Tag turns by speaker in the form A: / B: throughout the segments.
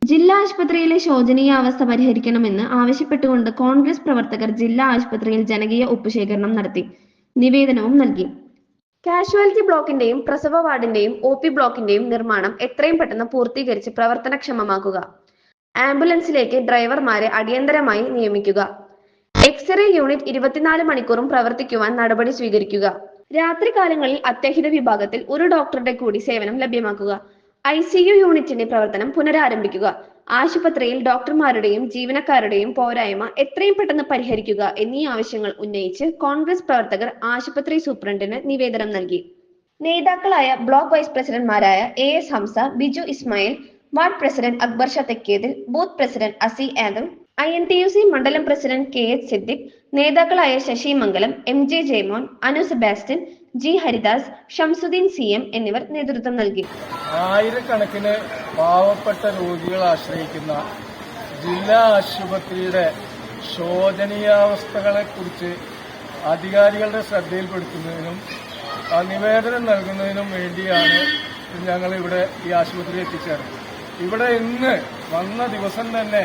A: ജില്ലാ ആശുപത്രിയിലെ ശോചനീയ അവസ്ഥ പരിഹരിക്കണമെന്ന് ആവശ്യപ്പെട്ടുകൊണ്ട് കോൺഗ്രസ് പ്രവർത്തകർ ജില്ലാ ആശുപത്രിയിൽ ജനകീയ ഒപ്പുശേഖരണം നടത്തി. നിവേദനവും നൽകി. കാഷ്വാലിറ്റി ബ്ലോക്കിന്റെയും പ്രസവ വാർഡിന്റെയും OP ബ്ലോക്കിന്റെയും നിർമ്മാണം എത്രയും പെട്ടെന്ന് പൂർത്തീകരിച്ച് പ്രവർത്തനക്ഷമമാക്കുക. ആംബുലൻസിലേക്ക് ഡ്രൈവർമാരെ അടിയന്തരമായി നിയമിക്കുക. എക്സ്റേ യൂണിറ്റ് 24 മണിക്കൂറും പ്രവർത്തിക്കുവാൻ നടപടി സ്വീകരിക്കുക. രാത്രികാലങ്ങളിൽ അത്യാഹിത വിഭാഗത്തിൽ ഒരു ഡോക്ടറുടെ കൂടി സേവനം ലഭ്യമാക്കുക. ICU യൂണിറ്റിന്റെ പ്രവർത്തനം പുനരാരംഭിക്കുക. ആശുപത്രിയിൽ ഡോക്ടർമാരുടെയും ജീവനക്കാരുടെയും പോരായ്മ എത്രയും പെട്ടെന്ന് പരിഹരിക്കുക എന്നീ ആവശ്യങ്ങൾ ഉന്നയിച്ച് കോൺഗ്രസ് പ്രവർത്തകർ ആശുപത്രി സൂപ്രണ്ടിന് നിവേദനം നൽകി. നേതാക്കളായ ബ്ലോക്ക് വൈസ് പ്രസിഡന്റ്മാരായ AS Hamsa, Biju Ismail, ward president Akbar Shah Thekkethil, booth president Asi Adam, INTUC മണ്ഡലം പ്രസിഡന്റ് KH സിദ്ദിഖ്, നേതാക്കളായ Sasi Mangalam, MJ Jayamon, Anu Sebastian, G Haridas, Shamsuddin CM എന്നിവർ നേതൃത്വം നൽകി.
B: ആയിരക്കണക്കിന് പാവപ്പെട്ട രോഗികൾ ആശ്രയിക്കുന്ന ജില്ലാ ആശുപത്രിയുടെ ശോചനീയാവസ്ഥകളെക്കുറിച്ച് അധികാരികളുടെ ശ്രദ്ധയിൽപ്പെടുത്തുന്നതിനും നിവേദനം നൽകുന്നതിനും വേണ്ടിയാണ് ഞങ്ങൾ ഇവിടെ ഈ ആശുപത്രി എത്തിച്ചേർന്നത്. ഇവിടെ ഇന്ന് വന്ന ദിവസം തന്നെ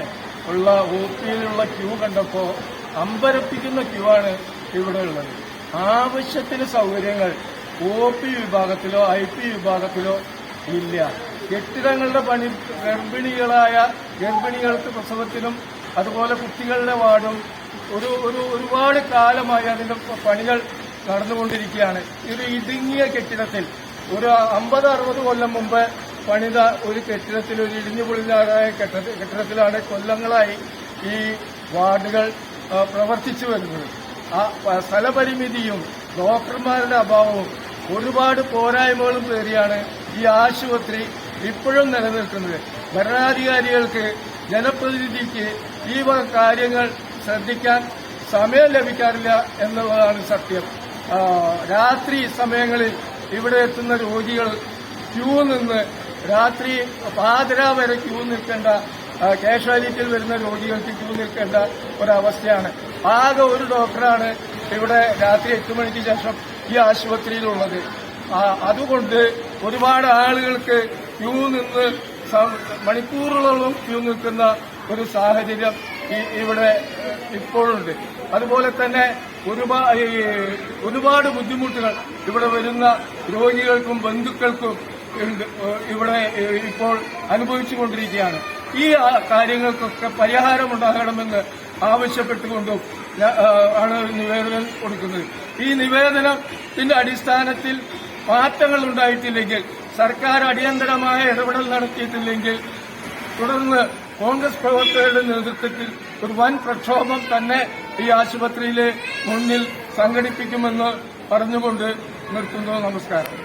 B: ഉള്ള OPയിലുള്ള ക്യൂ കണ്ടപ്പോൾ അമ്പരപ്പിക്കുന്ന ക്യൂ ആണ് ഇവിടെ ഉള്ളത്. ആവശ്യത്തിന് സൗകര്യങ്ങൾ OP വിഭാഗത്തിലോ IP വിഭാഗത്തിലോ ഇല്ല. കെട്ടിടങ്ങളുടെ പണി ഗർഭിണികൾക്ക് പ്രസവത്തിനും അതുപോലെ കുട്ടികളുടെ വാർഡും ഒരുപാട് കാലമായി അതിന്റെ പണികൾ നടന്നുകൊണ്ടിരിക്കുകയാണ്. ഒരു ഇടുങ്ങിയ കെട്ടിടത്തിൽ ഒരു 50-60 കൊല്ലം മുമ്പ് പണിത ഒരു കെട്ടിടത്തിൽ, ഒരു ഇടിഞ്ഞു പൊളിഞ്ഞാറായ കെട്ടിടത്തിലാണ് കൊല്ലങ്ങളായി ഈ വാർഡുകൾ പ്രവർത്തിച്ചു വരുന്നത്. ആ സ്ഥലപരിമിതിയും ഡോക്ടർമാരുടെ അഭാവവും ഒരുപാട് പോരായ്മകളും പേറിയാണ് ഈ ആശുപത്രി ഇപ്പോഴും നിലനിൽക്കുന്നത്. ഭരണാധികാരികൾക്ക്, ജനപ്രതിനിധിക്ക് ഈ കാര്യങ്ങൾ ശ്രദ്ധിക്കാൻ സമയം ലഭിക്കാറില്ല എന്നുള്ളതാണ് സത്യം. രാത്രി സമയങ്ങളിൽ ഇവിടെ എത്തുന്ന രോഗികൾ ക്യൂ നിന്ന് രാത്രി പാതിര വരെ ക്യൂ നിൽക്കേണ്ട, കാഷ്വാലിറ്റിയിൽ വരുന്ന രോഗികൾക്ക് ക്യൂ നിൽക്കേണ്ട ഒരവസ്ഥയാണ്. ആകെ ഒരു ഡോക്ടറാണ് ഇവിടെ രാത്രി 8 മണിക്ക് ശേഷം ഈ ആശുപത്രിയിലുള്ളത്. അതുകൊണ്ട് ഒരുപാട് ആളുകൾക്ക് ക്യൂ നിന്ന് മണിക്കൂറുകളോളം ക്യൂ നിൽക്കുന്ന ഒരു സാഹചര്യം ഇവിടെ ഇപ്പോഴുണ്ട്. അതുപോലെ തന്നെ ഒരുപാട് ബുദ്ധിമുട്ടുകൾ ഇവിടെ വരുന്ന രോഗികൾക്കും ബന്ധുക്കൾക്കും ഇവിടെ ഇപ്പോൾ അനുഭവിച്ചുകൊണ്ടിരിക്കുകയാണ്. ഈ കാര്യങ്ങൾക്കൊക്കെ പരിഹാരമുണ്ടാകണമെന്ന് ആവശ്യപ്പെട്ടുകൊണ്ടും ആണ് നിവേദനം കൊടുക്കുന്നത്. ഈ നിവേദനത്തിന്റെ അടിസ്ഥാനത്തിൽ മാറ്റങ്ങൾ ഉണ്ടായിട്ടില്ലെങ്കിൽ, സർക്കാർ അടിയന്തരമായ ഇടപെടൽ നടത്തിയിട്ടില്ലെങ്കിൽ തുടർന്ന് കോൺഗ്രസ് പ്രവർത്തകരുടെ നേതൃത്വത്തിൽ ഒരു വൻ പ്രക്ഷോഭം തന്നെ ഈ ആശുപത്രിയിലെ മുന്നിൽ സംഘടിപ്പിക്കുമെന്ന് പറഞ്ഞുകൊണ്ട് നിർത്തുന്നു. നമസ്കാരം.